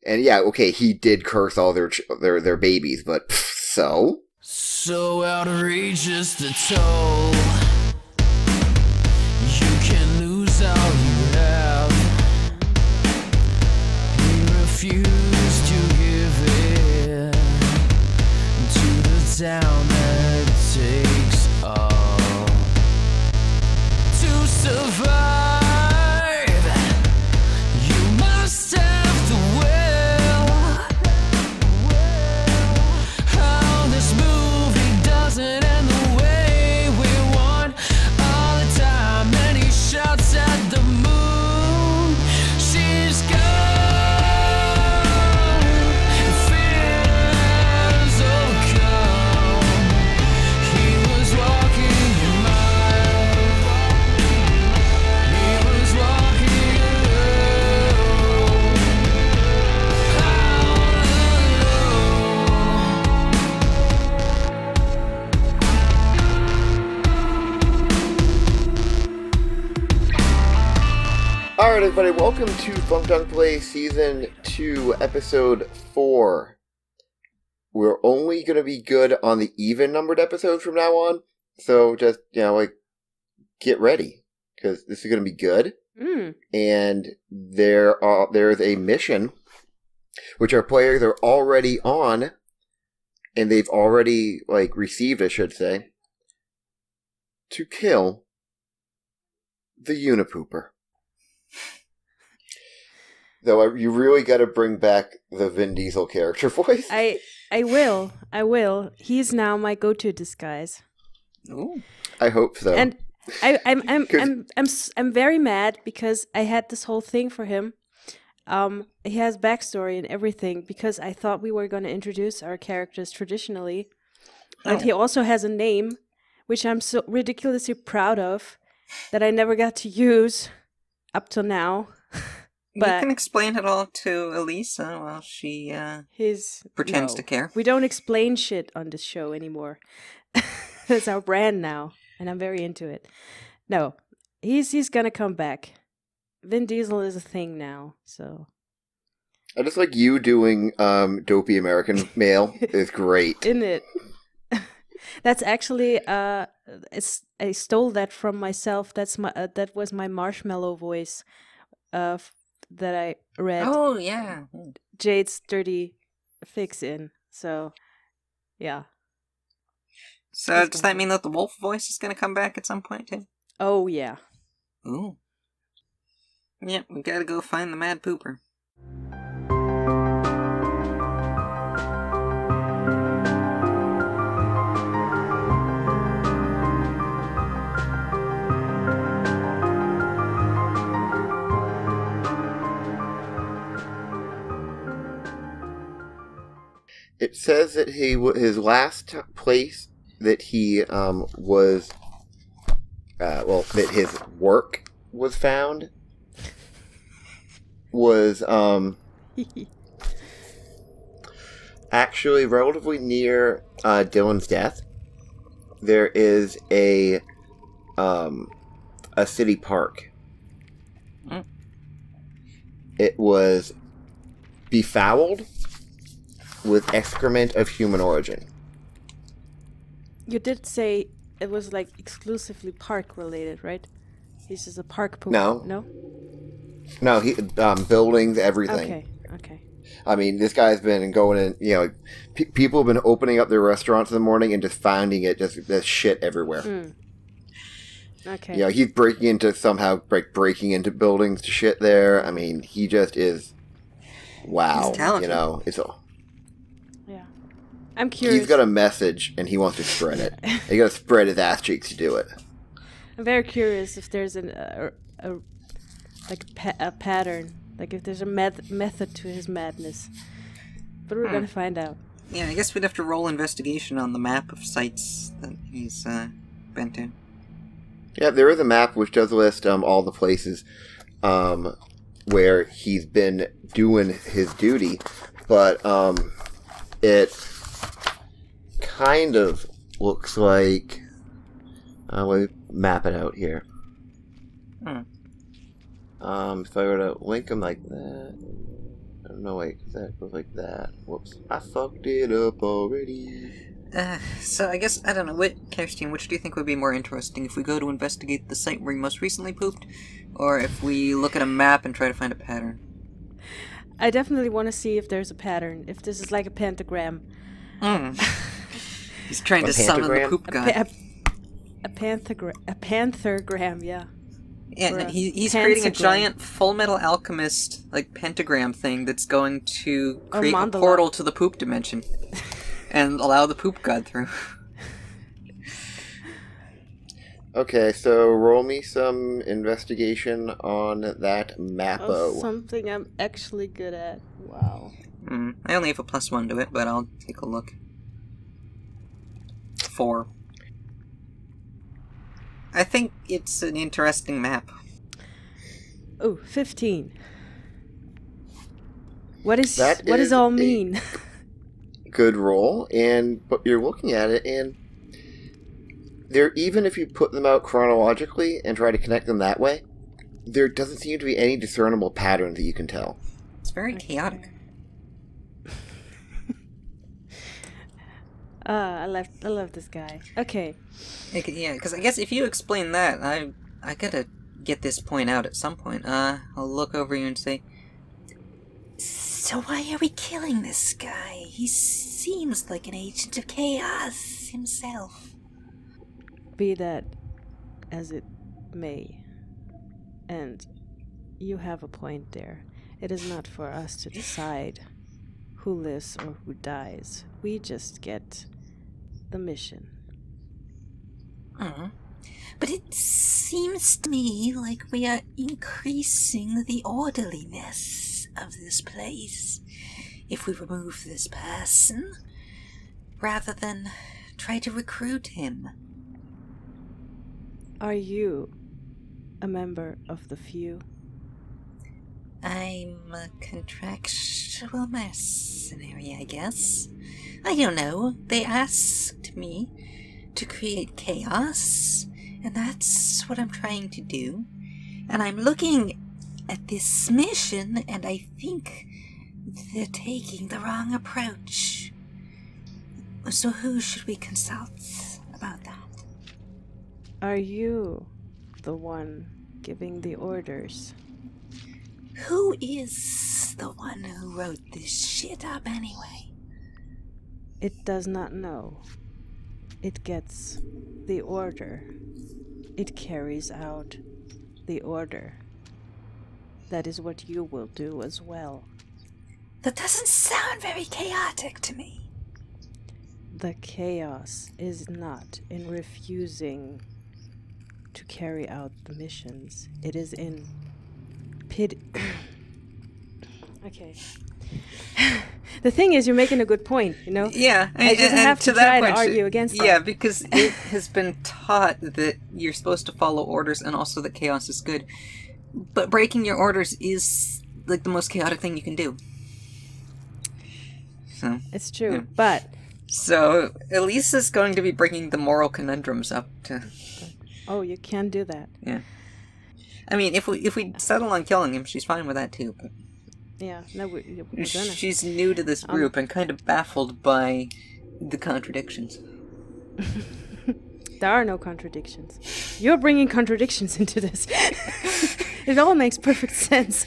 And yeah, okay, he did curse all their babies, but so? So outrageous the toll. You can lose all you have. He refused to give in to the town that takes all to survive. You must have the will. How this movie doesn't end the way we want all the time. And he shouts at the moon, she's gone. Fears overcome. He was walking a mile. He was walking alone. All Alright, everybody, welcome to Funk Dunk Play Season 2, Episode 4. We're only going to be good on the even-numbered episodes from now on, so just, get ready, because this is going to be good. And there's a mission, which our players are already on, and they've already, received, I should say, to kill the Unipooper. Though you really got to bring back the Vin Diesel character voice. I will. He's now my go-to disguise. Ooh. I hope so. And I'm very mad because I had this whole thing for him. He has backstory and everything because I thought we were going to introduce our characters traditionally, and he also has a name, which I'm so ridiculously proud of that I never got to use up till now. But you can explain it all to Elisa while she pretends to care. We don't explain shit on this show anymore. It's our brand now, and I'm very into it. No, he's gonna come back. Vin Diesel is a thing now, so. I just like you doing dopey American male is great. Isn't it? That's actually I stole that from myself. That was my marshmallow voice. That I read. Oh, yeah. Jade's dirty fix in. So, yeah. So does that mean that the wolf voice is going to come back at some point, too? Oh, yeah. Ooh. Yeah, we got to go find the mad pooper. It says that his last place that he was, that his work was found was actually relatively near Dylan's death. There is a city park. It was befouled with excrement of human origin. You did say it was exclusively park related, right? He's just a park pooper. No. No, he buildings, everything. Okay. I mean, this guy's been going in, people have been opening up their restaurants in the morning and just finding it, there's shit everywhere. Okay. He's breaking into buildings to shit there. I mean, he just is, wow. He's talented. It's all. Yeah. I'm curious. He's got a message and he wants to spread it. He got to spread his ass cheeks to do it. I'm very curious if there's a pattern, if there's a method to his madness. But we're gonna find out. Yeah, I guess we'd have to roll investigation on the map of sites that he's been to. Yeah, there is a map which does list all the places where he's been doing his duty, but it kind of looks like... let me map it out here. If I were to link them like that... No, wait, that goes like that. Whoops. I fucked it up already. So I guess, I don't know, Kirsten, which do you think would be more interesting? If we go to investigate the site where he most recently pooped? Or if we look at a map and try to find a pattern? I definitely want to see if there's a pattern. If this is like a pentagram. He's trying to summon the poop god. A panthergram, yeah. Yeah, and he's creating a giant Full Metal Alchemist, like, pentagram thing that's going to create a portal to the poop dimension. And allow the poop god through. Okay, so roll me some investigation on that mappo. Oh, something I'm actually good at. Wow. I only have a +1 to it, but I'll take a look. 4. I think it's an interesting map. Oh, 15. What does all mean? Good roll, but you're looking at it, and even if you put them out chronologically and try to connect them that way, there doesn't seem to be any discernible pattern that you can tell. It's very chaotic. I love this guy. Okay. Yeah, because I guess if you explain that, I gotta get this point out at some point. I'll look over you and say, so why are we killing this guy? He seems like an agent of chaos himself. Be that as it may, and you have a point there. It is not for us to decide who lives or who dies. We just get the mission. But it seems to me like we are increasing the orderliness of this place if we remove this person, rather than try to recruit him. Are you a member of the few? I'm a contractual mercenary, I guess. I don't know. They asked me to create chaos, and that's what I'm trying to do. And I'm looking at this mission, and I think they're taking the wrong approach. So who should we consult about that? Are you the one giving the orders? Who is the one who wrote this shit up anyway? It does not know. It gets the order. It carries out the order. That is what you will do as well. That doesn't sound very chaotic to me. The chaos is not in refusing to carry out the missions. It is in Okay. The thing is, you're making a good point, you know? Yeah. I just have to try to argue against that. Yeah, because it has been taught that you're supposed to follow orders and also that chaos is good. But breaking your orders is, like, the most chaotic thing you can do. So, it's true, yeah. But... So, Elisa's going to be bringing the moral conundrums up to... Oh, you can do that. Yeah. I mean, if we settle on killing him, she's fine with that too. But yeah, no, we're gonna. She's new to this group and kind of baffled by the contradictions. There are no contradictions. You're bringing contradictions into this. It all makes perfect sense.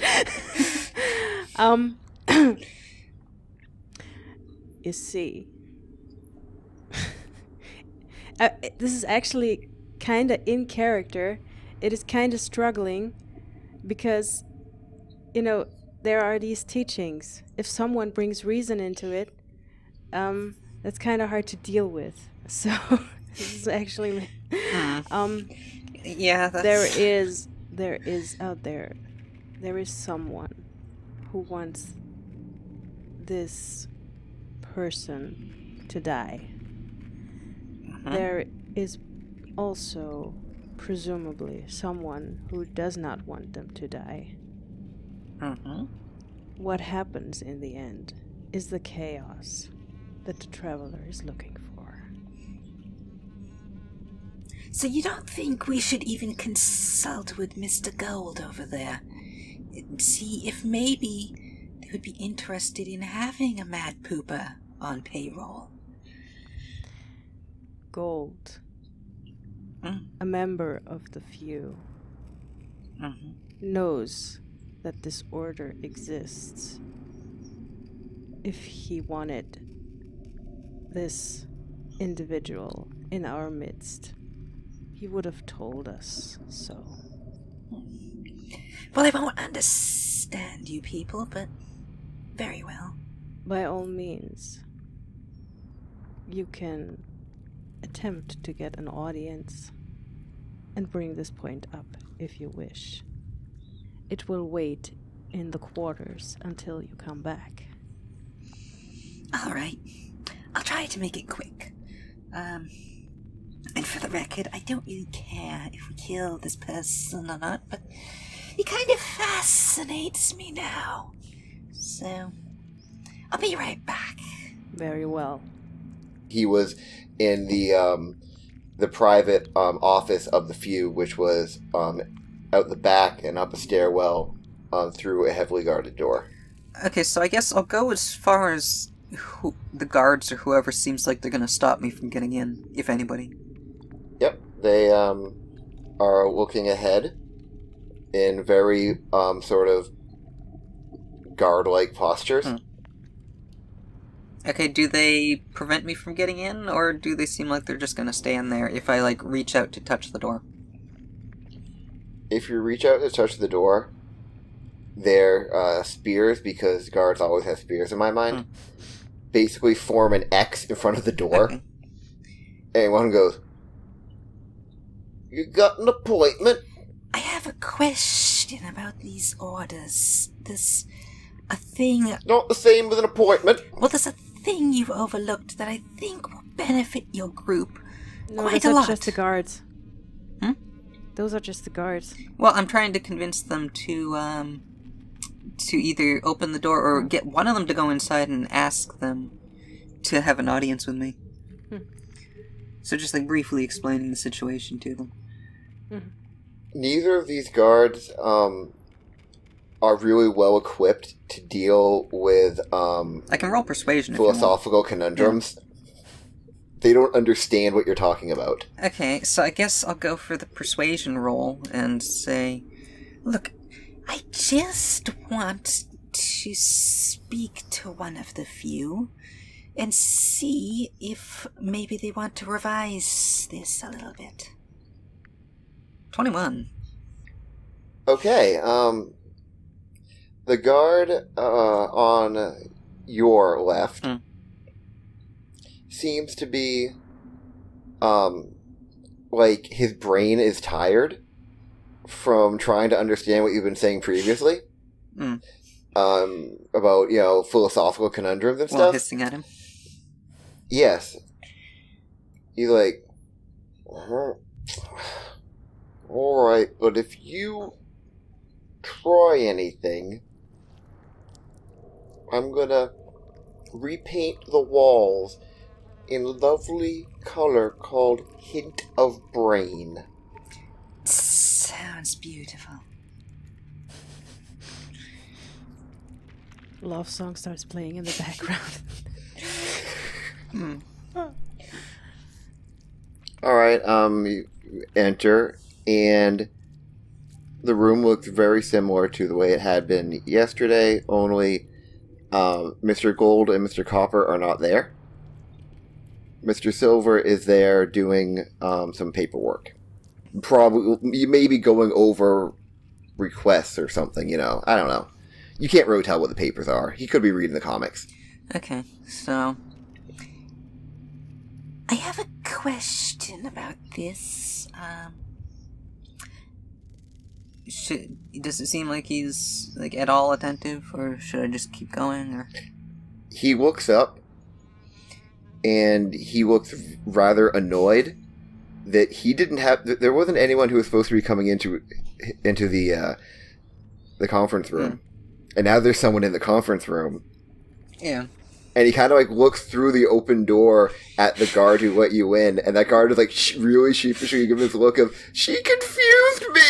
You see, this is actually kind of in character. It is kind of struggling because, you know, there are these teachings. If someone brings reason into it, that's kind of hard to deal with. So this is actually, yeah, that's... there is out there is someone who wants this person to die. There is also presumably someone who does not want them to die. What happens in the end is the chaos that the traveler is looking for. So you don't think we should even consult with Mr. Gold over there? See if maybe who'd be interested in having a mad pooper on payroll. Gold. A member of the few. Knows that this order exists. If he wanted this individual in our midst, he would have told us so. Well, I won't understand you people, but very well. By all means, you can attempt to get an audience and bring this point up if you wish. It will wait in the quarters until you come back. All right. I'll try to make it quick. And for the record, I don't really care if we kill this person or not, but he kind of fascinates me now. So, I'll be right back. Very well. He was in the private office of the few, which was out the back and up a stairwell through a heavily guarded door. Okay, so I guess I'll go as far as the guards or whoever seems like they're gonna stop me from getting in, if anybody. Yep, they are looking ahead in very sort of guard-like postures. Okay, do they prevent me from getting in, or do they seem like they're just gonna stay in there if I, like, reach out to touch the door? If you reach out to touch the door, their spears, because guards always have spears in my mind, basically form an X in front of the door. Okay. And one goes, "You got an appointment?" I have a question about these orders. There's a thing... Not the same with an appointment. Well, there's a thing you've overlooked that I think will benefit your group No, quite those a are lot. just the guards. Those are just the guards. Well, I'm trying to convince them to either open the door or get one of them to go inside and ask them to have an audience with me. So just, like, briefly explaining the situation to them. Neither of these guards are really well equipped to deal with I can roll persuasion if you want. philosophical conundrums. They don't understand what you're talking about. Okay, so I guess I'll go for the persuasion roll and say, Look, I just want to speak to one of the few and see if maybe they want to revise this a little bit. 21. Okay, the guard on your left seems to be, like, his brain is tired from trying to understand what you've been saying previously. About, philosophical conundrums and While stuff. hissing at him. Yes. He's like, alright, but if you try anything, I'm gonna repaint the walls in a lovely color called Hint of Brain. Sounds beautiful. Love song starts playing in the background. Alright, you enter, and the room looks very similar to the way it had been yesterday, only Mr. Gold and Mr. Copper are not there. Mr. Silver is there doing some paperwork. Probably, you may be going over requests or something, I don't know. You can't really tell what the papers are. He could be reading the comics. Okay, so... I have a question about this. Does it seem like he's, like, at all attentive, or should I just keep going, or... He looks up, and he looks rather annoyed that he didn't have... There wasn't anyone who was supposed to be coming into the conference room. And now there's someone in the conference room. Yeah. And he kind of, like, looks through the open door at the guard who let you in, and that guard is, like, really sheepishly giving this look of, "She confused me!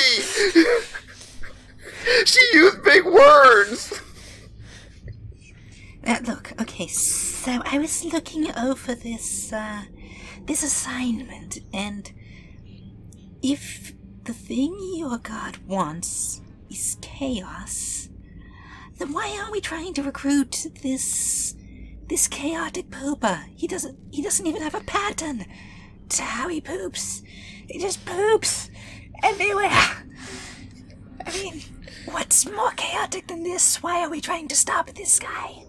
She used big words!" Look, okay, so I was looking over this assignment, and if the thing your god wants is chaos, then why aren't we trying to recruit this chaotic pooper? He doesn't even have a pattern to how he poops. He just poops everywhere. I mean, what's more chaotic than this? Why are we trying to stop this guy?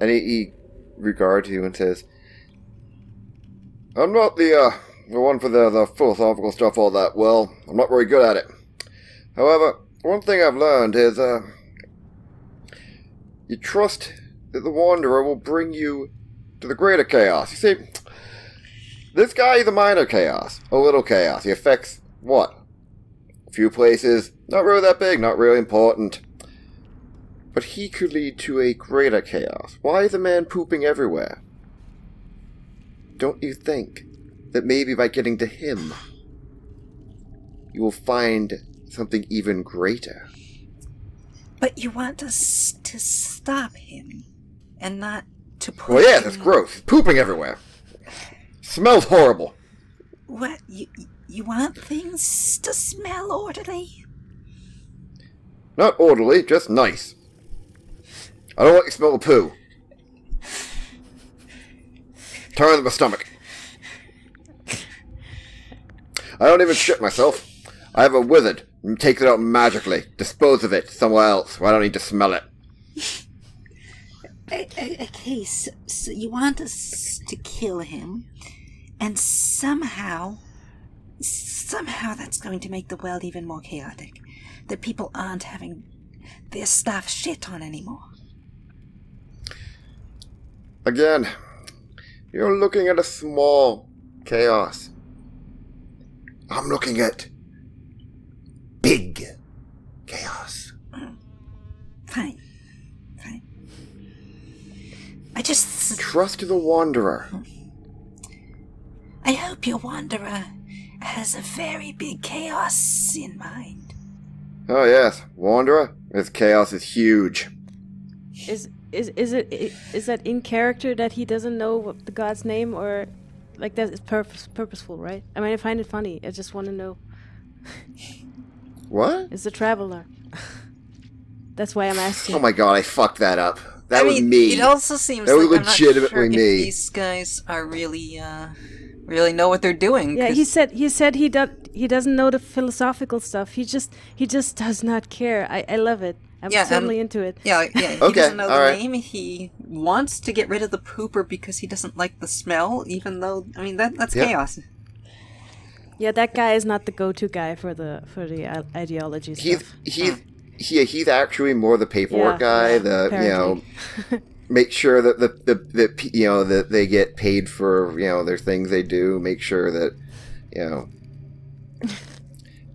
And he regards you and says, I'm not the one for the philosophical stuff all that well. I'm not very good at it. However, one thing I've learned is, you trust that the Wanderer will bring you to the greater chaos. You see, this guy is a minor chaos, a little chaos. He affects, what? A few places, not really that big, not really important. But he could lead to a greater chaos. Why is a man pooping everywhere? Don't you think that maybe by getting to him, you will find something even greater? But you want us to stop him, and not to push Well, yeah, him. that's gross. Pooping everywhere. Smells horrible. What, you want things to smell orderly? Not orderly, just nice. I don't like the smell of poo. Turn to my stomach. I don't even shit myself. I have a wizard who takes it out magically. Dispose of it somewhere else where I don't need to smell it. Okay, so you want us to kill him, and somehow that's going to make the world even more chaotic. That people aren't having their stuff shit on anymore. Again, you're looking at a small chaos. I'm looking at big chaos. Fine. I just... Trust the Wanderer. I hope your Wanderer has a very big chaos in mind. Oh yes, Wanderer. His chaos is huge. Is that in character that he doesn't know what the god's name, or like that is purposeful, right? I mean, I find it funny. I just want to know. What? It's a traveler. That's why I'm asking. Oh my god, I fucked that up. That I was mean, me. It also seems That was like I'm not sure legitimately if me. these guys are really know what they're doing. Yeah, 'cause- he said he doesn't know the philosophical stuff. He just does not care. I love it. I'm Yeah, totally into it. Yeah, he Okay, doesn't know the alright. name. He wants to get rid of the pooper because he doesn't like the smell, even though, I mean, that's Yeah. chaos. Yeah, that guy is not the go-to guy for the ideology stuff. He's actually more the paperwork guy. apparently. Make sure that that they get paid for their things they do. Make sure that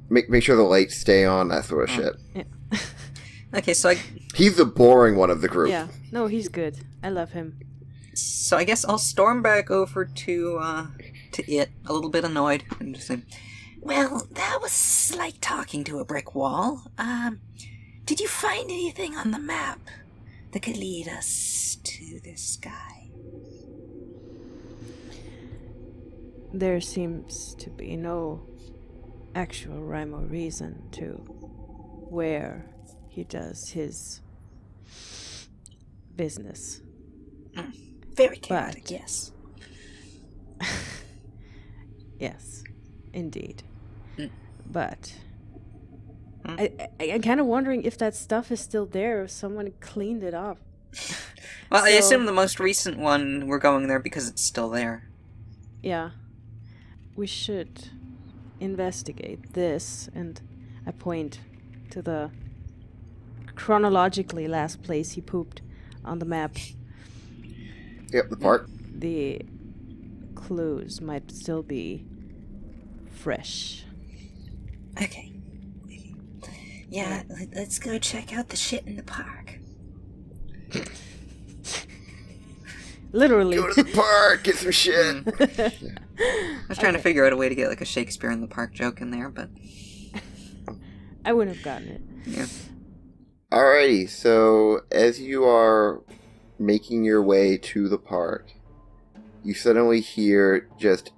make sure the lights stay on, that sort of shit. Yeah. Okay, so He's the boring one of the group. Yeah, no, he's good. I love him. I guess I'll storm back over to it, a little bit annoyed, and just say, Well, that was like talking to a brick wall. Did you find anything on the map that could lead us to this guy? There seems to be no actual rhyme or reason to where he does his business. Very chaotic, But- yes. Yes, indeed. Mm. But I'm kind of wondering if that stuff is still there, if someone cleaned it up. well, I So- assume the most recent one, we're going there because it's still there. Yeah. We should investigate this, and I point to the chronologically last place he pooped on the map. Yep, the park. The clues might still be fresh. Okay. Yeah, let's go check out the shit in the park. Literally. Go to the park, get some shit. I was trying to figure out a way to get like a Shakespeare in the Park joke in there, but I wouldn't have gotten it. yeah. Alrighty, so as you are making your way to the park, you suddenly hear just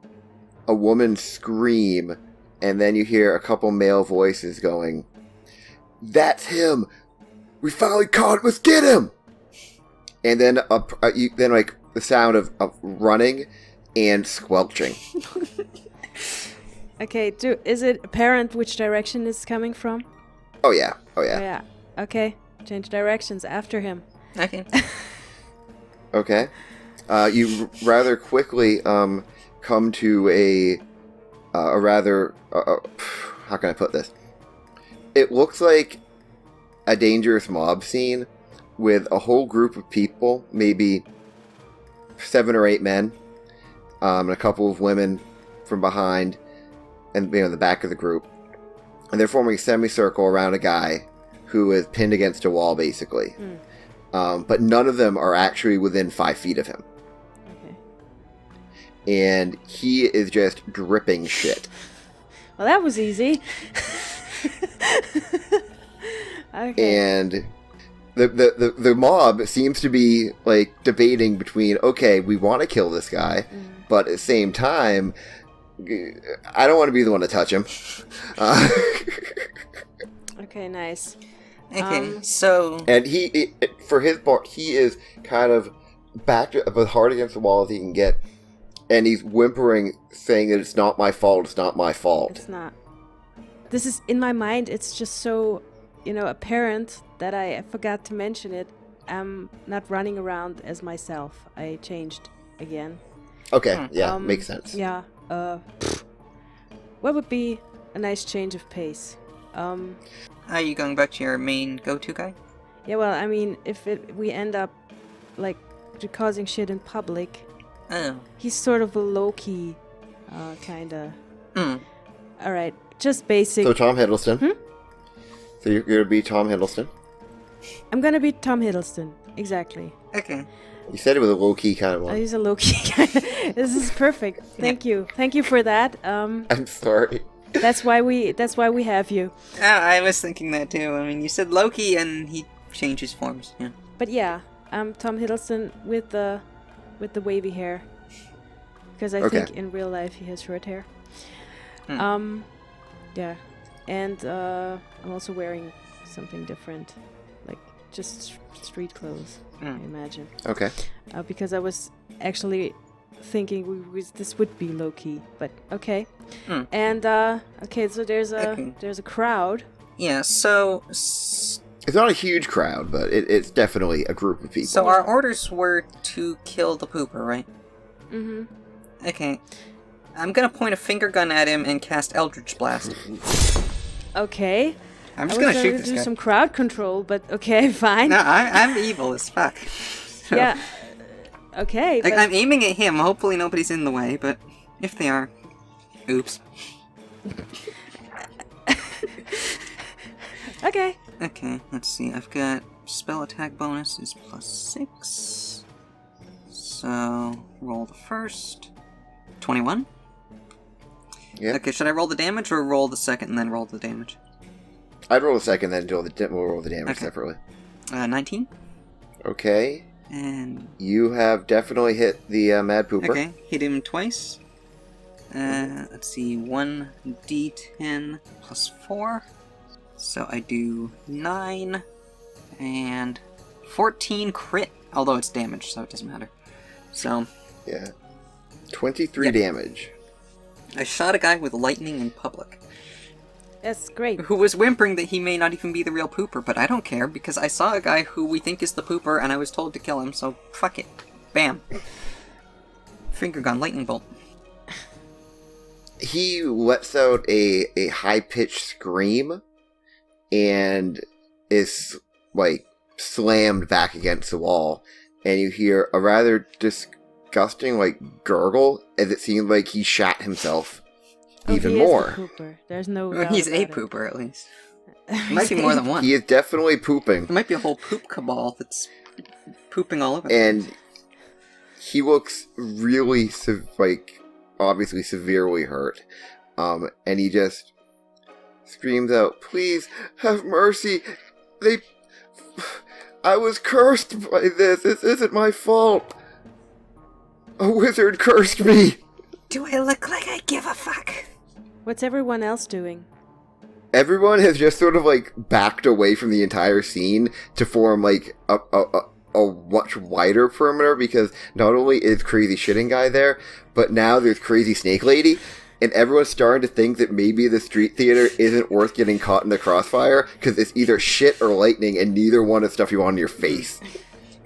a woman scream, and then you hear a couple male voices going, "That's him! We finally caught him! Let's get him!" And then like the sound of running and squelching. Okay, is it apparent which direction it's coming from? Oh yeah. Yeah. Okay, change directions after him. Okay. Okay. You rather quickly come to a rather how can I put this? It looks like a dangerous mob scene with a whole group of people, maybe 7 or 8 men, and a couple of women from behind, and the back of the group, and they're forming a semicircle around a guy who is pinned against a wall, basically. But none of them are actually within 5 feet of him. Okay. And he is just dripping shit. Well, that was easy. Okay. And the mob seems to be like debating between, okay, we want to kill this guy, but at the same time, I don't want to be the one to touch him. Okay, nice. Okay, so... And for his part, he is kind of backed as hard against the wall as he can get, and he's whimpering, saying that it's not my fault, it's not my fault. It's not. This is, in my mind, it's just so, apparent that I forgot to mention it. I'm not running around as myself. I changed again. Okay, yeah, makes sense. Yeah, what would be a nice change of pace? Are you going back to your main go-to guy? Yeah, well, I mean, if we end up, like, causing shit in public, Oh. he's sort of a low-key, kinda. Hmm. Alright, just basic. So Tom Hiddleston. So you're going to be Tom Hiddleston? I'm gonna be Tom Hiddleston, exactly. Okay. You said it was a low-key kind of one. He's a low-key guy. This is perfect. Thank you for that. I'm sorry. That's why we have you. I was thinking that too. I mean, you said Loki and he changes forms. Yeah. But yeah, I'm Tom Hiddleston with the wavy hair, because I think in real life he has short hair. Yeah, and I'm also wearing something different, like just street clothes. I imagine. Okay. Because I was actually thinking this would be low key, but okay. And okay, so there's a crowd. Yeah. So. It's not a huge crowd, but it's definitely a group of people. So our orders were to kill the pooper, right? Mm-hmm. Okay. I'm gonna point a finger gun at him and cast Eldritch Blast. Okay. I'm just gonna shoot this do guy. some crowd control, but okay, fine. No, I'm evil as fuck. So, Yeah. Okay. Like, but- I'm aiming at him. Hopefully nobody's in the way, but if they are, oops. Okay. Okay, let's see. I've got spell attack bonus is +6. So roll the first. 21. Yeah. Okay, should I roll the damage or roll the second and then roll the damage? I'd roll the second, then we'll roll the damage separately. 19. Okay. And You have definitely hit the Mad Pooper. okay, hit him twice. Let's see, 1d10 +4. So I do 9 and 14 crit, although it's damage, so it doesn't matter. So Yeah. 23 Yep. damage. I shot a guy with lightning in public, That's great. who was whimpering that he may not even be the real pooper, but I don't care, because I saw a guy who we think is the pooper, and I was told to kill him, so fuck it. Bam. Finger gun, lightning bolt. He lets out a high-pitched scream and is, like, slammed back against the wall. And you hear a rather disgusting, like, gurgle, as it seems like he shat himself even he more. Is the pooper. There's no Well, doubt he's a about it. pooper, at least. Might be more than one. He is definitely pooping. There might be a whole poop cabal that's pooping all over. And he looks really, obviously severely hurt. And he just screams out, "Please, have mercy! They I was cursed by this. This isn't my fault. A wizard cursed me. Do I look like I give a fuck? What's everyone else doing? Everyone has just sort of like backed away from the entire scene to form like a much wider perimeter, because not only is Crazy Shitting Guy there, but now there's Crazy Snake Lady, and everyone's starting to think that maybe the street theater isn't worth getting caught in the crossfire, because it's either shit or lightning, and neither one is stuff you want on your face.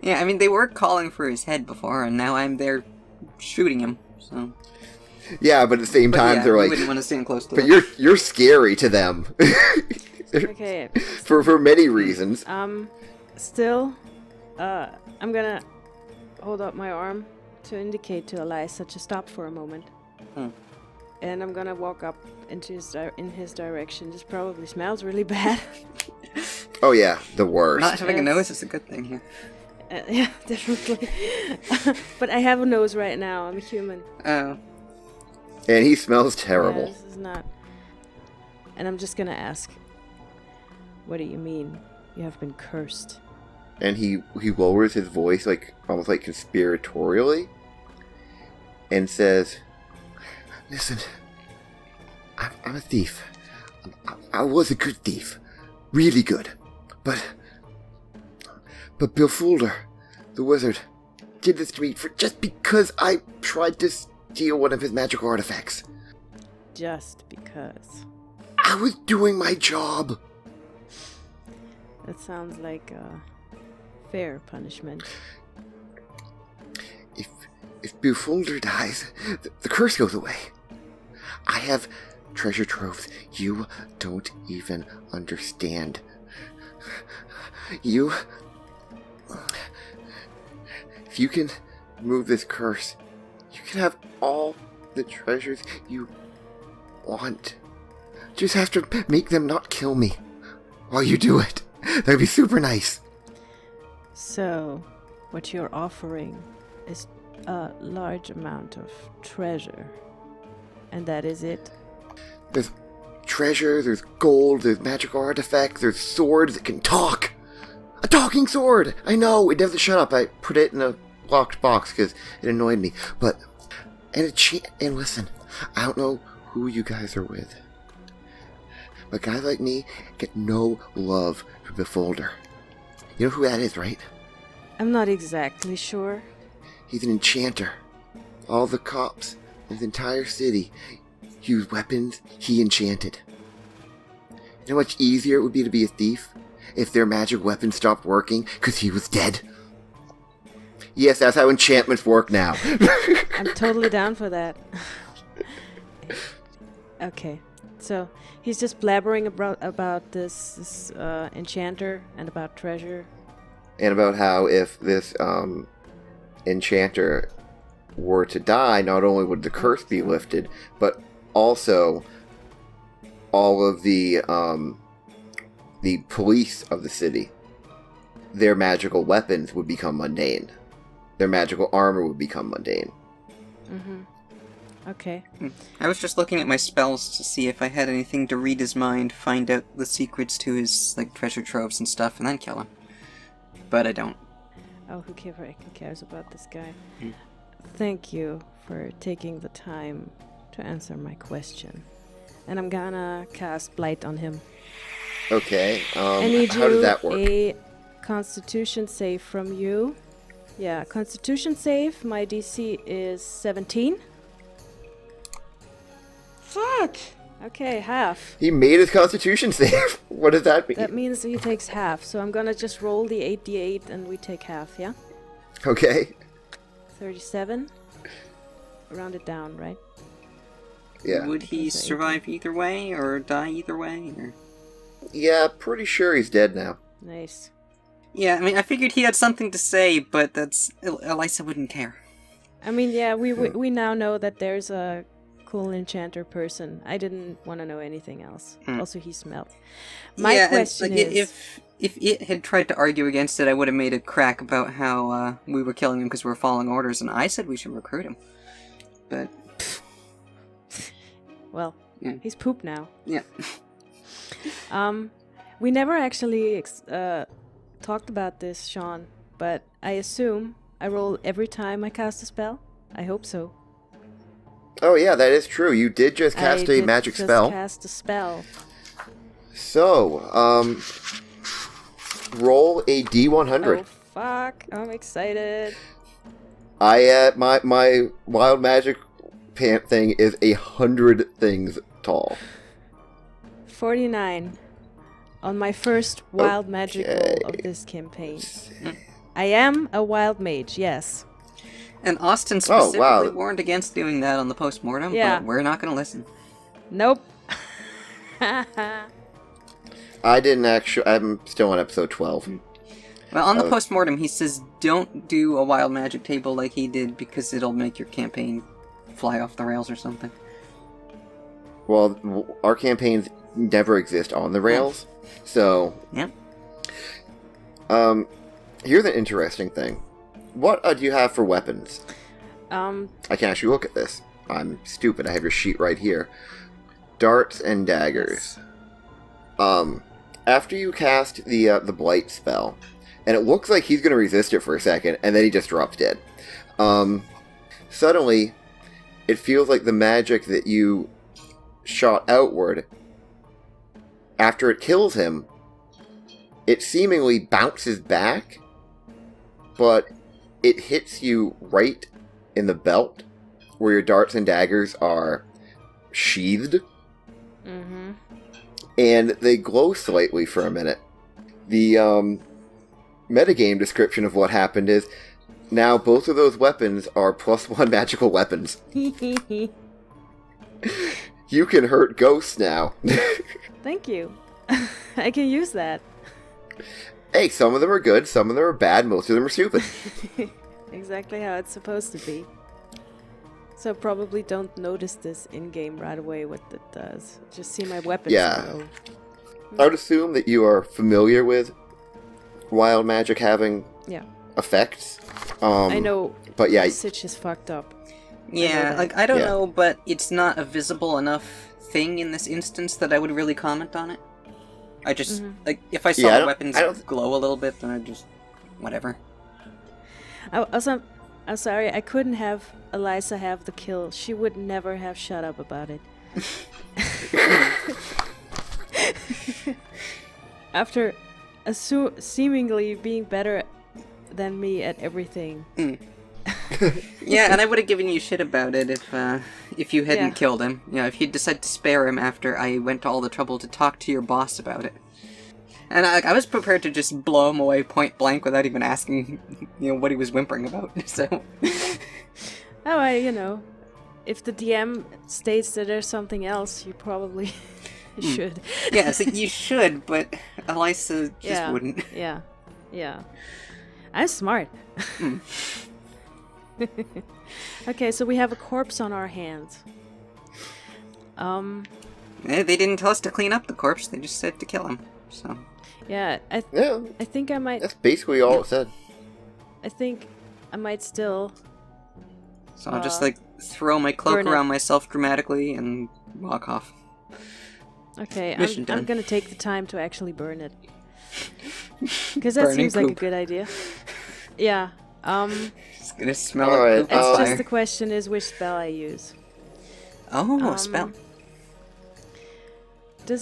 Yeah, I mean, they were calling for his head before, and now I'm there shooting him, so... Yeah, but at the same time, they're like, wouldn't want to stand close to but them. you're scary to them. Okay. For many reasons. Still, I'm gonna hold up my arm to indicate to Elisa to stop for a moment. And I'm gonna walk up into in his direction. This probably smells really bad. Oh yeah, the worst. Not having a nose is a good thing here. Yeah, definitely. But I have a nose right now. I'm a human. Oh. And he smells terrible. Yeah, this is not... And I'm just gonna ask, what do you mean you have been cursed? And he lowers his voice, like almost like conspiratorially, and says, "Listen, I'm a thief. I was a good thief, really good, but Bill Fulder, the wizard, did this to me just because I tried to steal one of his magical artifacts. Just because. I was doing my job." That sounds like a fair punishment. If Bill Fulder dies, the curse goes away. I have treasure troves you don't even understand. If you can remove this curse, you can have all the treasures you want. Just have to make them not kill me while you do it. That'd be super nice. So, what you're offering is a large amount of treasure. And that is it? There's treasure, there's gold, there's magical artifacts, there's swords that can talk. A talking sword! I know, it doesn't shut up. I put it in a locked box because it annoyed me. And listen, I don't know who you guys are with, but guys like me get no love from the Folder. You know who that is, right? I'm not exactly sure. He's an enchanter. All the cops in the entire city use weapons he enchanted. You know how much easier it would be to be a thief if their magic weapon stopped working because he was dead? Yes, that's how enchantments work now. I'm totally down for that. Okay, so he's just blabbering about this enchanter and about treasure. And about how if this enchanter were to die, not only would the curse be lifted, but also all of the police of the city, their magical weapons would become mundane. Their magical armor would become mundane. Mm-hmm. Okay. I was just looking at my spells to see if I had anything to read his mind, find out the secrets to his treasure troves and stuff, and then kill him. But I don't. Oh, who cares about this guy? Thank you for taking the time to answer my question. And I'm gonna cast Blight on him. Okay, I need how does that work? A Constitution save from you. Yeah, Constitution save. My DC is 17. Fuck! Okay, half. He made his Constitution save. What does that mean? That means he takes half. So I'm gonna just roll the 8d8 and we take half, yeah? Okay. 37. Round it down, right? Yeah. Would he survive either way, or die either way? Or... Yeah, pretty sure he's dead now. Nice. Yeah, I mean, I figured he had something to say, but Elisa wouldn't care. I mean, yeah, we now know that there's a cool enchanter person. I didn't want to know anything else. Also, he smelled. My question is... If it had tried to argue against it, I would have made a crack about how we were killing him because we were following orders, and I said we should recruit him. But... Well, yeah. He's poop now. Yeah. We never actually talked about this, Sean, but I assume I roll every time I cast a spell? I hope so. Oh yeah, that is true. You did just cast a magic spell. Cast a spell. So, roll a D100. Oh fuck! I'm excited. My wild magic pant thing is 100 things tall. 49 on my first wild magic roll of this campaign. I am a wild mage, yes. And Austin specifically warned against doing that on the postmortem, but we're not going to listen. Nope. I didn't actually. I'm still on episode 12. Well, on the postmortem, he says don't do a wild magic table like he did because it'll make your campaign fly off the rails or something. Well, our campaigns never exist on the rails, so... Yeah. Here's an interesting thing. What do you have for weapons? Um... I can actually look at this. I'm stupid. I have your sheet right here. Darts and daggers. After you cast the Blight spell, and it looks like he's going to resist it for a second, and then he just drops dead. Suddenly, it feels like the magic that you shot outward, after it kills him, it seemingly bounces back, but it hits you right in the belt, where your darts and daggers are sheathed. Mm-hmm. And they glow slightly for a minute. The metagame description of what happened is, now both of those weapons are +1 magical weapons. You can hurt ghosts now. Thank you. I can use that. Hey, some of them are good, some of them are bad, most of them are stupid. Exactly how it's supposed to be. So probably don't notice this in-game right away what it does. Just see my weapons go. I would assume that you are familiar with wild magic having effects. I know, but yeah, Sitch is fucked up. Yeah, I don't know, but it's not a visible enough thing in this instance that I would really comment on it. I just, if I saw weapons glow a little bit, then I'd just, whatever. I'm sorry, I couldn't have Elisa have the kill. She would never have shut up about it. After seemingly being better than me at everything. Yeah, and I would have given you shit about it if you hadn't killed him. You know, if you'd decided to spare him after I went to all the trouble to talk to your boss about it. And I was prepared to just blow him away point blank without even asking, what he was whimpering about. So, if the DM states that there's something else, you probably should. Yeah, so you should, but Elisa just wouldn't. Yeah. I'm smart. Okay, so we have a corpse on our hands. They didn't tell us to clean up the corpse, they just said to kill him, so... Yeah, I think I might... That's basically all it said. I think I might still... So I'll just, throw my cloak around myself dramatically and walk off. Okay, I'm gonna take the time to actually burn it. Because that seems like a good idea. Yeah, Just gonna smell it. It's just the question is which spell I use. Oh, spell. Do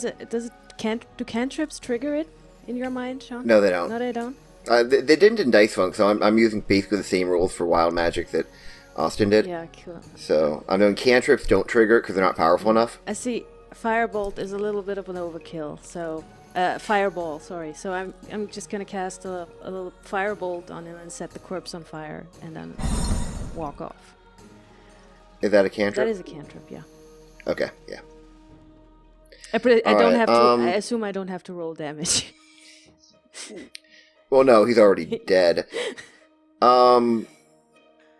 cantrips trigger it in your mind, Sean? No, they don't. No, they don't? They didn't in Dice Funk, so I'm using basically the same rules for wild magic that Austin did. Yeah, cool. So I'm doing cantrips don't trigger it because they're not powerful enough. I see. Firebolt is a little bit of an overkill, so fireball. Sorry. So I'm just gonna cast a little firebolt on him and set the corpse on fire, and then walk off. Is that a cantrip? That is a cantrip. Yeah. Okay. Yeah. I don't have to. I assume I don't have to roll damage. Well, no, he's already dead. Now,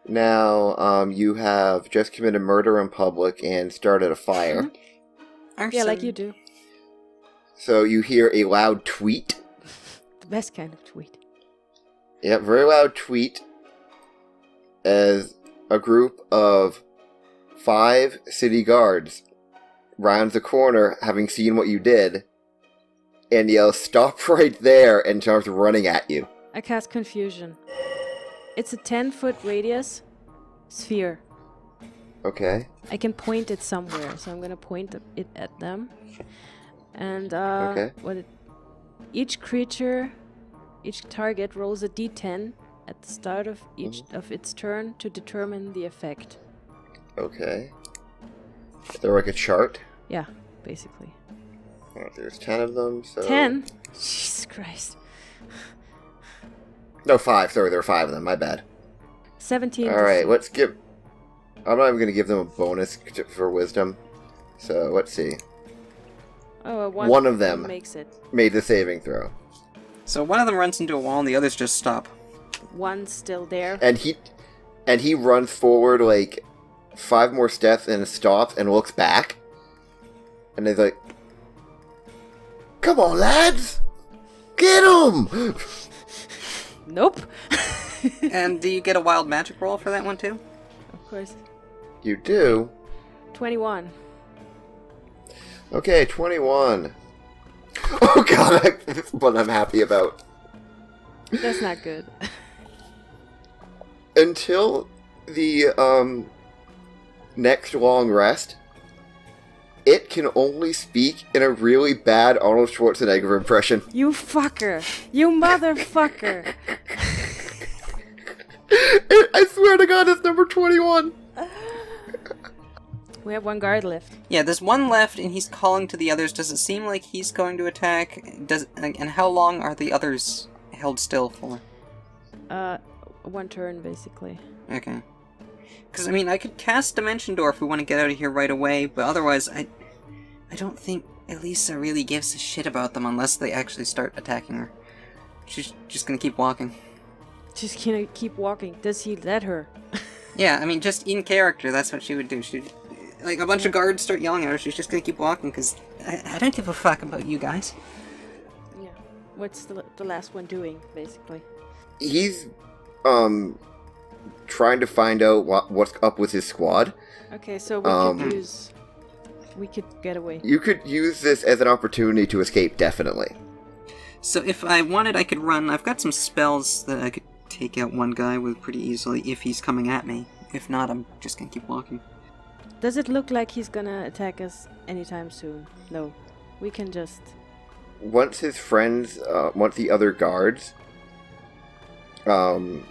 you have just committed murder in public and started a fire. Yeah, like you do. So you hear a loud tweet. The best kind of tweet. Yeah, very loud tweet. As a group of 5 city guards rounds the corner, having seen what you did, and yells, "Stop right there," and starts running at you. I cast Confusion. It's a 10-foot radius sphere. Okay. I can point it somewhere, so I'm gonna point it at them. And Okay. each creature, each target rolls a d10 at the start of each of its turn to determine the effect. Okay. They're like a chart. Yeah, basically. Alright, there's 10 of them, so... 10? Jesus Christ. No, 5. Sorry, there are 5 of them. My bad. 17. Alright, DC. let's give... I'm not even going to give them a bonus for wisdom. So, let's see. Oh, one of them makes it. Made the saving throw. So one of them runs into a wall and the others just stop. One's still there. And he runs forward like 5 more steps and stops and looks back. And he's like, "Come on, lads! Get him!" Nope. And do you get a wild magic roll for that one too? Of course. You do? 21. Okay, 21. Oh god, this is what I'm happy about. That's not good. Until the next long rest, it can only speak in a really bad Arnold Schwarzenegger impression. You fucker! You motherfucker! I swear to god, it's number 21. We have one guard left. Yeah, there's one left, and he's calling to the others. Does it seem like he's going to attack? And how long are the others held still for? 1 turn, basically. Okay. Because, I mean, I could cast Dimension Door if we want to get out of here right away, but otherwise, I don't think Elisa really gives a shit about them unless they actually start attacking her. She's just gonna keep walking. Just gonna keep walking. Does he let her? Yeah, I mean, just in character, that's what she would do. She'd, like, a bunch of guards start yelling at her, she's just gonna keep walking, because I don't give a fuck about you guys. Yeah. What's the last one doing, basically? He's trying to find out what's up with his squad. Okay, so we could get away. You could use this as an opportunity to escape, definitely. So if I wanted, I could run. I've got some spells that I could take out one guy with pretty easily if he's coming at me. If not, I'm just gonna keep walking. Does it look like he's gonna attack us anytime soon? No. We can just... Once his friends, once the other guards, come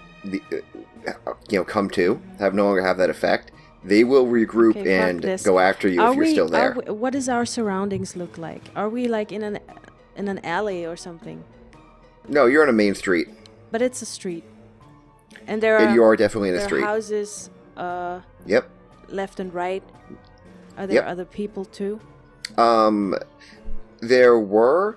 to, no longer have that effect, they will regroup and go after you if you're still there. What does our surroundings look like? Are we like in an alley or something? No, you're on a main street. But it's a street. And you are definitely in a street. There are houses Yep. left and right. Are there other people too? There were,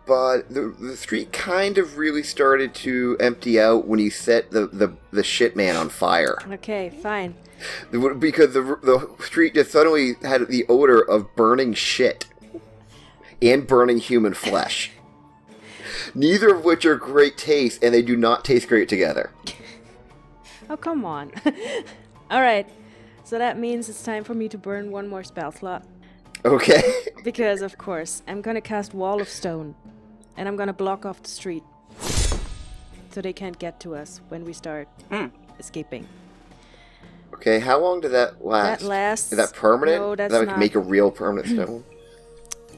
but the street kind of really started to empty out when you set the shit man on fire. Okay, fine. Because the street just suddenly had the odor of burning shit and burning human flesh. Neither of which are great taste, and they do not taste great together. Oh, come on. Alright, so that means it's time for me to burn one more spell slot. Okay. Because, of course, I'm gonna cast Wall of Stone. And I'm gonna block off the street. So they can't get to us when we start escaping. Okay, how long did that last? That lasts... Is that permanent? No, that's Does that not. Make a real permanent stone?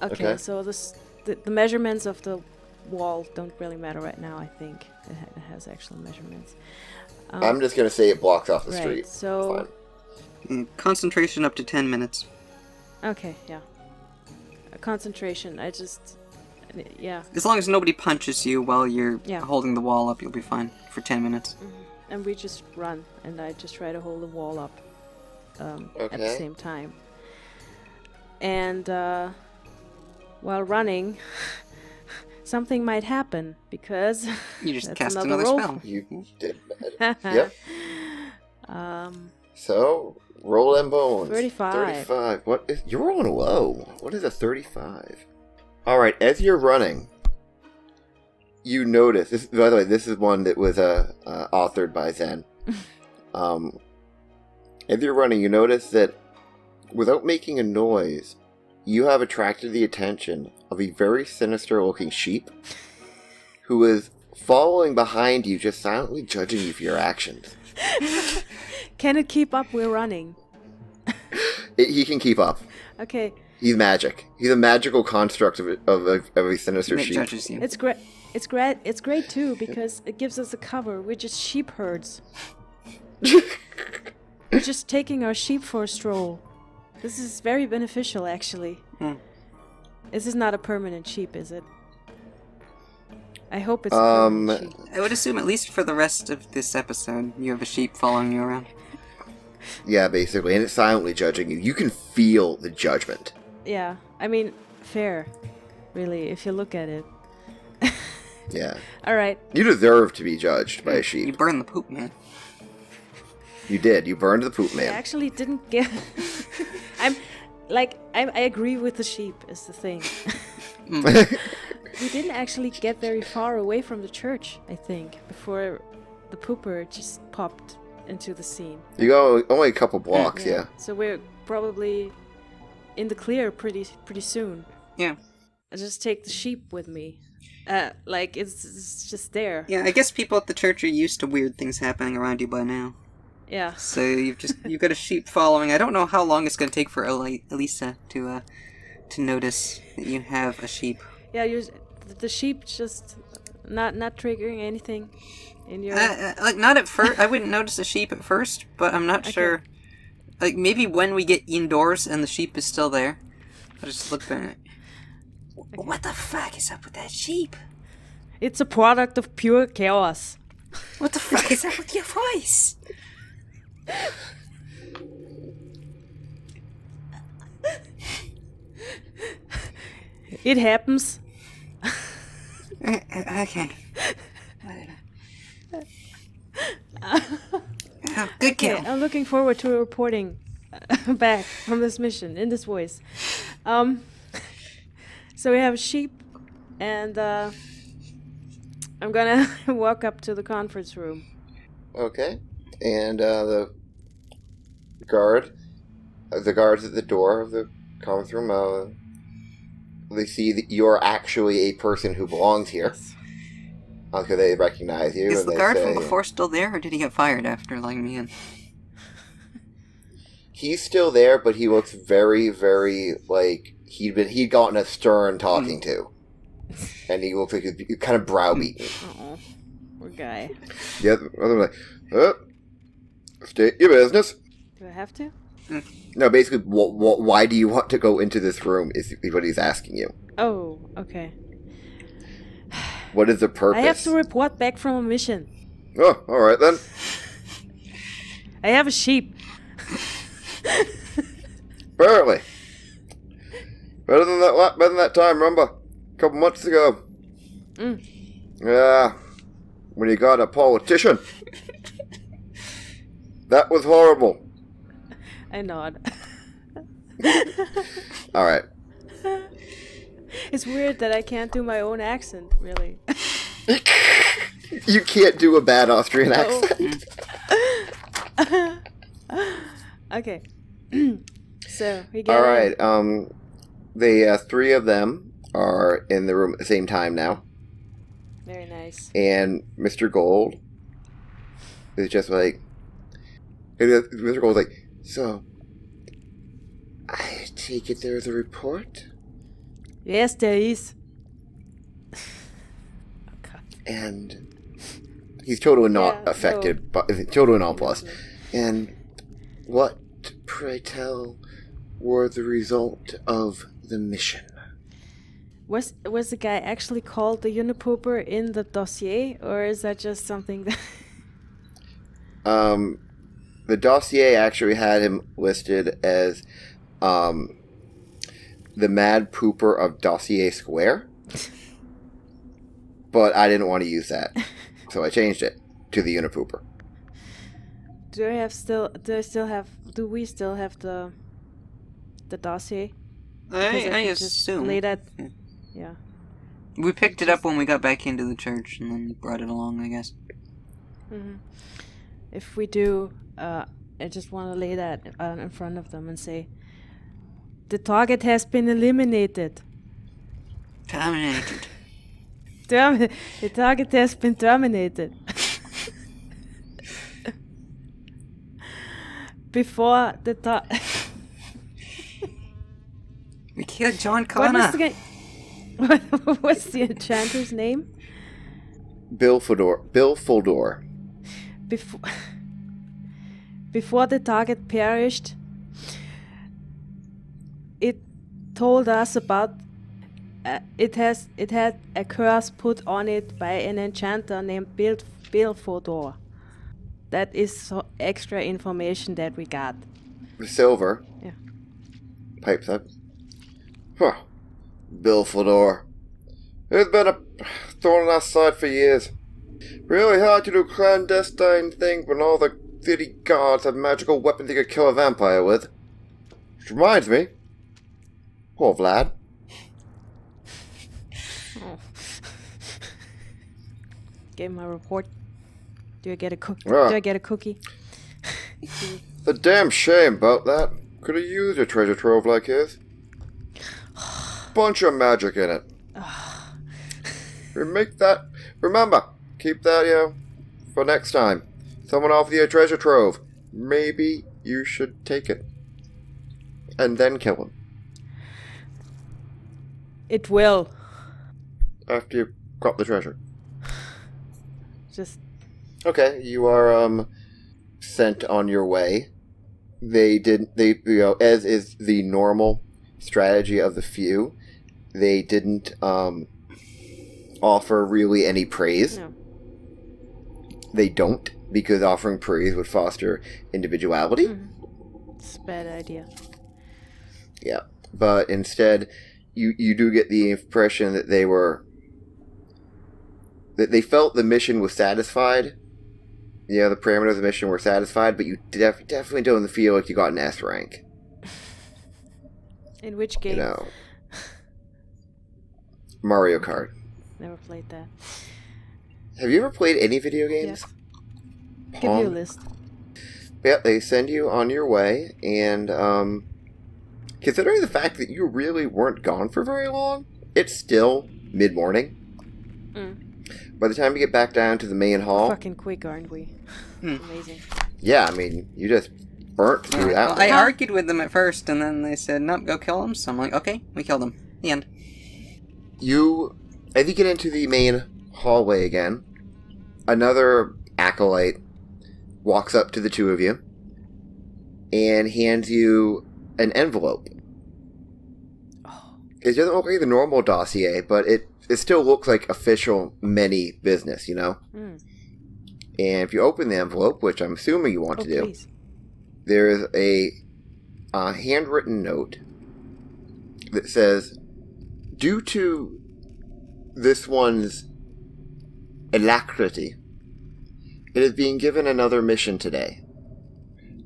Okay, so the measurements of the wall don't really matter right now, I think. It has actual measurements. I'm just going to say it blocks off the right, street. So... Concentration up to 10 minutes. Okay, yeah. Concentration, yeah. As long as nobody punches you while you're holding the wall up, you'll be fine for 10 minutes. Mm-hmm. And we just run, and I just try to hold the wall up at the same time. And while running, something might happen, because you just cast another roll. spell. You did bad. Yep. So, roll them bones. 35. 35. What is... You're rolling low. What is a 35? Alright, as you're running, you notice... by the way, this is one that was authored by Zen. As you're running, you notice that without making a noise, you have attracted the attention of a very sinister-looking sheep who is following behind you, just silently judging you for your actions. Can it keep up? We're running. He can keep up. Okay. He's magic. He's a magical construct of a sinister It sheep. judges you. It's great. It's great. It's great too because it gives us a cover. We're just sheep herds. We're just taking our sheep for a stroll. This is very beneficial, actually. This is not a permanent sheep, is it? I hope it's a permanent sheep. I would assume at least for the rest of this episode, you have a sheep following you around. Yeah, basically, and it's silently judging you. You can feel the judgment. Yeah, I mean, fair, really, if you look at it. Yeah. All right. You deserve to be judged by a You sheep. burned the poop, man. You did. You burned the poop I man. actually didn't get. I agree with the sheep. Is the thing. We didn't actually get very far away from the church, I think, before the pooper just popped into the scene. You go only a couple blocks, yeah. So we're probably in the clear pretty soon. Yeah. I just take the sheep with me. It's just there. Yeah, I guess people at the church are used to weird things happening around you by now. Yeah. So you've got a sheep following. I don't know how long it's going to take for Elisa to notice that you have a sheep. Yeah, the sheep just not triggering anything in your. Like not at first. I wouldn't notice a sheep at first, but I'm not sure. Like maybe when we get indoors and the sheep is still there, I'll just look at it. Okay. What the fuck is up with that sheep? It's a product of pure chaos. What the fuck is up with your voice? It happens. Okay. Oh, good kill. Okay, I'm looking forward to reporting back from this mission in this voice. So we have a sheep, and I'm gonna walk up to the conference room. Okay. And the guards at the door of the conference room, they see that you're actually a person who belongs here. Okay, they recognize you. Is and the they guard say, from before still there, or did he get fired after letting me in? He's still there, but he looks very, very like he'd gotten a stern talking to, and he looks like he's kind of browbeaten. Oh, poor guy. Yeah, other like, state your business. Do I have to? No, basically, why do you want to go into this room? Is what he's asking you. Oh, okay. What is the purpose? I have to report back from a mission. Oh, all right then. I have a sheep. Apparently. Better than that time, remember? A couple months ago. Yeah. When you got a politician. That was horrible. I nod. Alright. It's weird that I can't do my own accent, really. You can't do a bad Austrian accent. Okay. So, we get Alright, the three of them are in the room at the same time now. Very nice. And Mr. Gold is just like... Mr. Gold's like, so... I take it there's a report? Yes, there is. Okay. And he's totally not affected, but totally nonplussed. And what, pray tell, were the result of the mission? Was the guy actually called the Unipooper in the dossier, or is that just something that... The dossier actually had him listed as the Mad Pooper of Dossier Square. But I didn't want to use that. So I changed it to the Unipooper. Do we still have the dossier? I Just assume. lay that. Yeah. We picked it up when we got back into the church and then brought it along, I guess. Mm-hmm. If we do, I just want to lay that in front of them and say, The target has been eliminated. Terminated. The target has been terminated. Before the We killed John What Connor. was the what was the enchanter's name? Bill Fodor. Before the target perished, it told us about it had a curse put on it by an enchanter named Bill Fodor. That is extra information that we got. The Silver. Yeah. Pipes up. Huh. Bill Fodor. It's been a thorn in our side for years. Really hard to do clandestine things when all the city guards have magical weapons they could kill a vampire with. Which reminds me. Poor Vlad. Oh. Gave him a report. Do I get a cookie? Yeah. Do I get a cookie? A damn shame about that. Could have used a treasure trove like his. Bunch of magic in it. Remember, keep that, for next time. Someone offer you a treasure trove. Maybe you should take it. And then kill him. It will. After you got the treasure. Just Okay, you are, sent on your way. As is the normal strategy of the few, they didn't, offer really any praise. no. They don't, because offering praise would foster individuality. It's a bad idea. Yeah. But instead, you do get the impression that they felt the mission was satisfied. Yeah, the parameters of the mission were satisfied, but you definitely don't feel like you got an S rank. In which game? Mario Kart. Never played that. Have you ever played any video games? Yes. Give you a list. Yeah, they send you on your way, and considering the fact that you really weren't gone for very long, it's still mid-morning. By the time you get back down to the main hall... Fucking quick, aren't we? Amazing. Yeah, I mean, you just burnt through that Well, one. I argued with them at first, and then they said, nope, go kill him. So I'm like, okay, we killed him. The end. As you get into the main hallway again, another acolyte walks up to the two of you and hands you an envelope. It doesn't look like the normal dossier, but it still looks like official many business, And if you open the envelope, which I'm assuming you want to do, Please. there is a handwritten note that says, due to this one's alacrity, it is being given another mission today.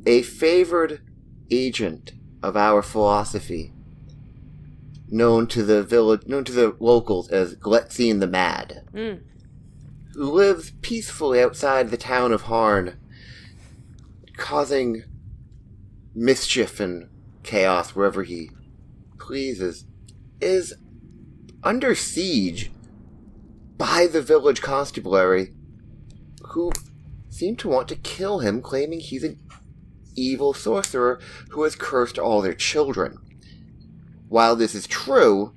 A favored agent of our philosophy, known to the locals as Gletzine the Mad, who lives peacefully outside the town of Harn, causing mischief and chaos wherever he pleases, is under siege by the village constabulary, who seem to want to kill him, claiming he's an evil sorcerer who has cursed all their children. While this is true,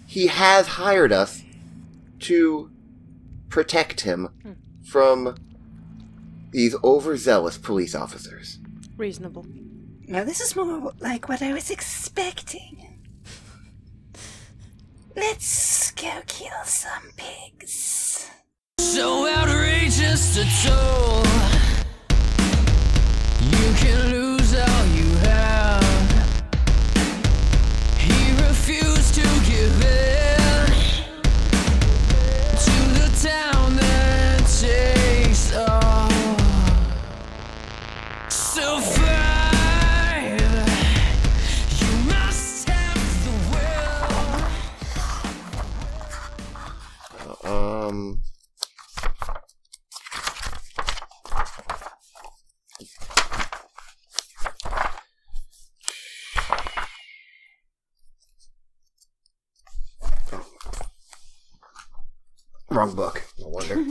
he has hired us to protect him from these overzealous police officers. Reasonable. Now this is more like what I was expecting. Let's go kill some pigs. So outrageous to toll. You can lose all you have. He refused to give in to the town that takes off. So fight, you must have the will. Wrong book. No wonder.